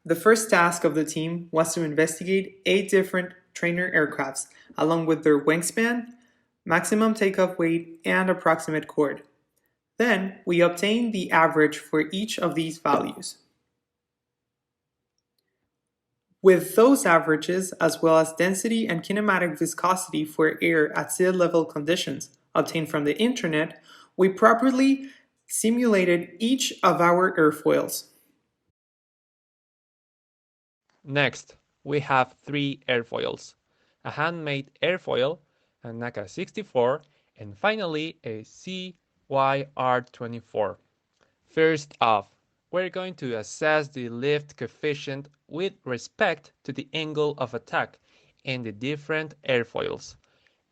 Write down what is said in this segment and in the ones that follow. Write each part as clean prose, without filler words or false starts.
The first task of the team was to investigate 8 different trainer aircrafts, along with their wingspan, maximum takeoff weight, and approximate chord. Then, we obtained the average for each of these values. With those averages, as well as density and kinematic viscosity for air at sea level conditions obtained from the internet, we properly simulated each of our airfoils. Next, we have 3 airfoils, a handmade airfoil, a NACA 64, and finally a CYR24. First off, we're going to assess the lift coefficient with respect to the angle of attack in the different airfoils.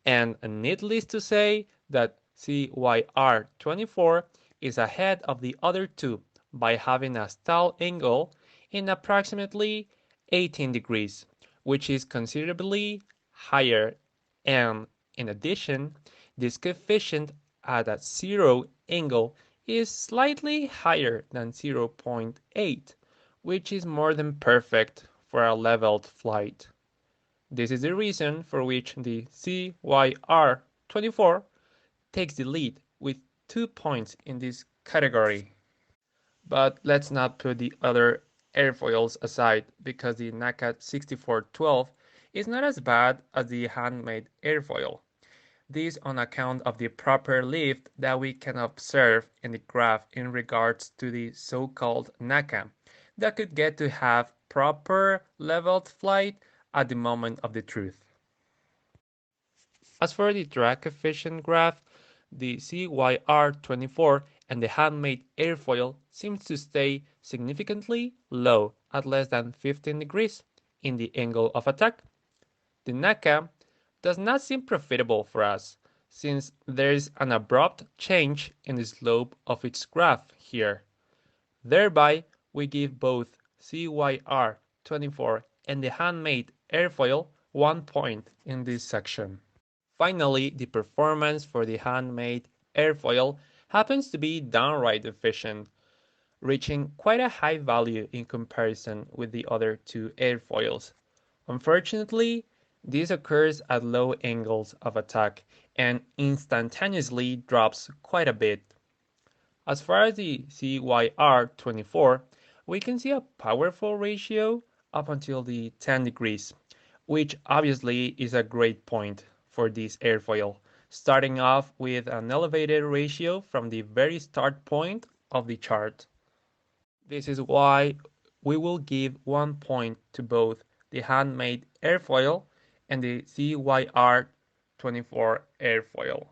And needless to say that CYR24 is ahead of the other two by having a stall angle in approximately 18 degrees, which is considerably higher, and in addition, this coefficient at a zero angle is slightly higher than 0.8, which is more than perfect for a leveled flight. This is the reason for which the CYR24 takes the lead with 2 points in this category. But let's not put the other airfoils aside, because the NACA 6412 is not as bad as the handmade airfoil. This on account of the proper lift that we can observe in the graph in regards to the so-called NACA that could get to have proper leveled flight at the moment of the truth. As for the drag coefficient graph, the CYR24 and the handmade airfoil seems to stay significantly low at less than 15 degrees in the angle of attack. The NACA does not seem profitable for us, since there is an abrupt change in the slope of its graph here. Thereby, we give both CYR24 and the handmade airfoil 1 point in this section. Finally, the performance for the handmade airfoil happens to be downright efficient, reaching quite a high value in comparison with the other two airfoils. Unfortunately, this occurs at low angles of attack and instantaneously drops quite a bit. As far as the CYR24, we can see a powerful ratio up until the 10 degrees, which obviously is a great point for this airfoil, starting off with an elevated ratio from the very start point of the chart. This is why we will give 1 point to both the handmade airfoil and the CYR24 airfoil.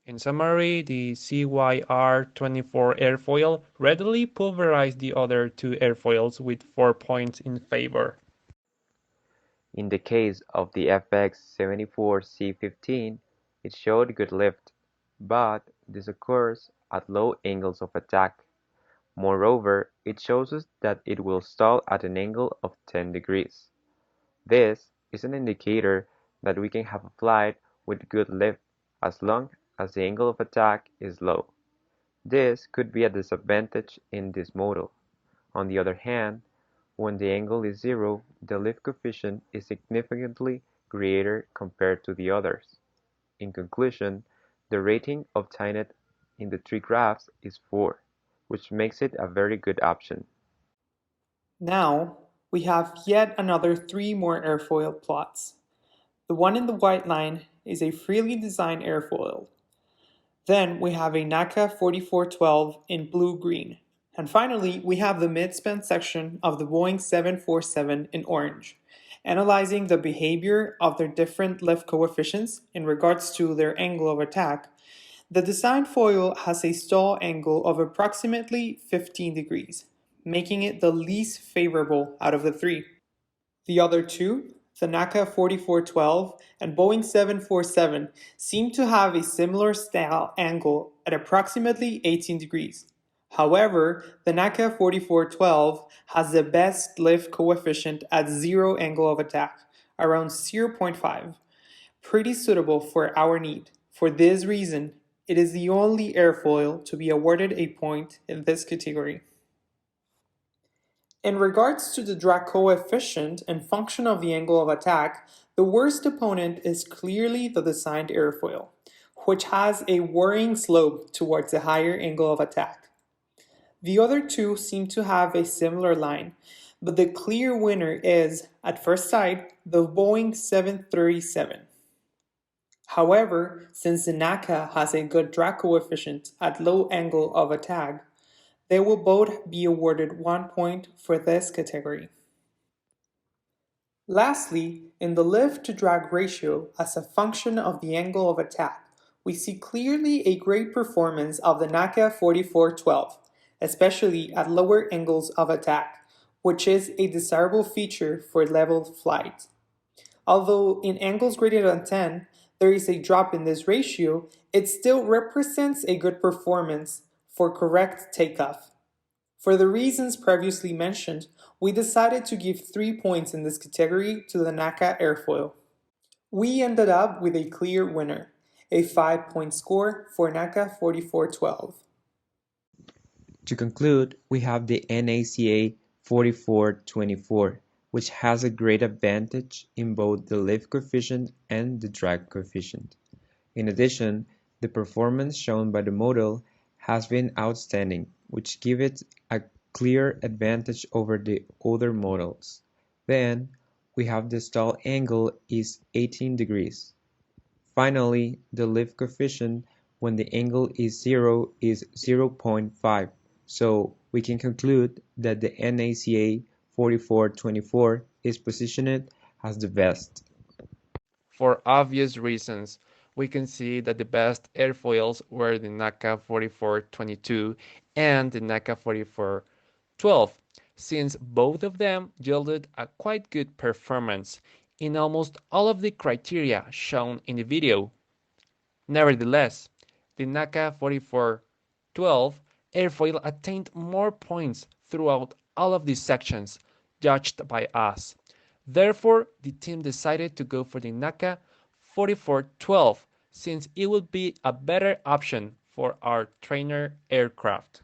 In summary, the CYR24 airfoil readily pulverized the other two airfoils with 4 points in favor. In the case of the FX-74C-15, it showed good lift, but this occurs at low angles of attack. Moreover, it shows us that it will stall at an angle of 10 degrees. This is an indicator that we can have a flight with good lift as long as the angle of attack is low. This could be a disadvantage in this model. On the other hand, when the angle is zero, the lift coefficient is significantly greater compared to the others. In conclusion, the rating obtained in the three graphs is 4, which makes it a very good option. Now, we have yet another 3 more airfoil plots. The one in the white line is a freely designed airfoil. Then we have a NACA 4412 in blue-green. And finally, we have the midspan section of the Boeing 747 in orange, analyzing the behavior of their different lift coefficients in regards to their angle of attack. The design foil has a stall angle of approximately 15 degrees, making it the least favorable out of the 3. The other two, the NACA 4412 and Boeing 747, seem to have a similar stall angle at approximately 18 degrees. However, the NACA 4412 has the best lift coefficient at zero angle of attack, around 0.5, pretty suitable for our need. For this reason, it is the only airfoil to be awarded a point in this category. In regards to the drag coefficient and function of the angle of attack, the worst opponent is clearly the designed airfoil, which has a worrying slope towards a higher angle of attack. The other two seem to have a similar line, but the clear winner is, at first sight, the Boeing 737. However, since the NACA has a good drag coefficient at low angle of attack, they will both be awarded 1 point for this category. Lastly, in the lift to drag ratio as a function of the angle of attack, we see clearly a great performance of the NACA 4412, especially at lower angles of attack, which is a desirable feature for level flight. Although in angles greater than 10, there is a drop in this ratio, it still represents a good performance for correct takeoff. For the reasons previously mentioned, we decided to give 3 points in this category to the NACA airfoil. We ended up with a clear winner, a 5-point score for NACA 4412. To conclude, we have the NACA 4424, which has a great advantage in both the lift coefficient and the drag coefficient. In addition, the performance shown by the model has been outstanding, which gives it a clear advantage over the other models. Then, we have the stall angle is 18 degrees. Finally, the lift coefficient when the angle is 0 is 0.5, so we can conclude that the NACA 4424 is positioned as the best. For obvious reasons, we can see that the best airfoils were the NACA 4422 and the NACA 4412, since both of them yielded a quite good performance in almost all of the criteria shown in the video. Nevertheless, the NACA 4412 airfoil attained more points throughout all of these sections judged by us. Therefore, the team decided to go for the NACA 4412 since it would be a better option for our trainer aircraft.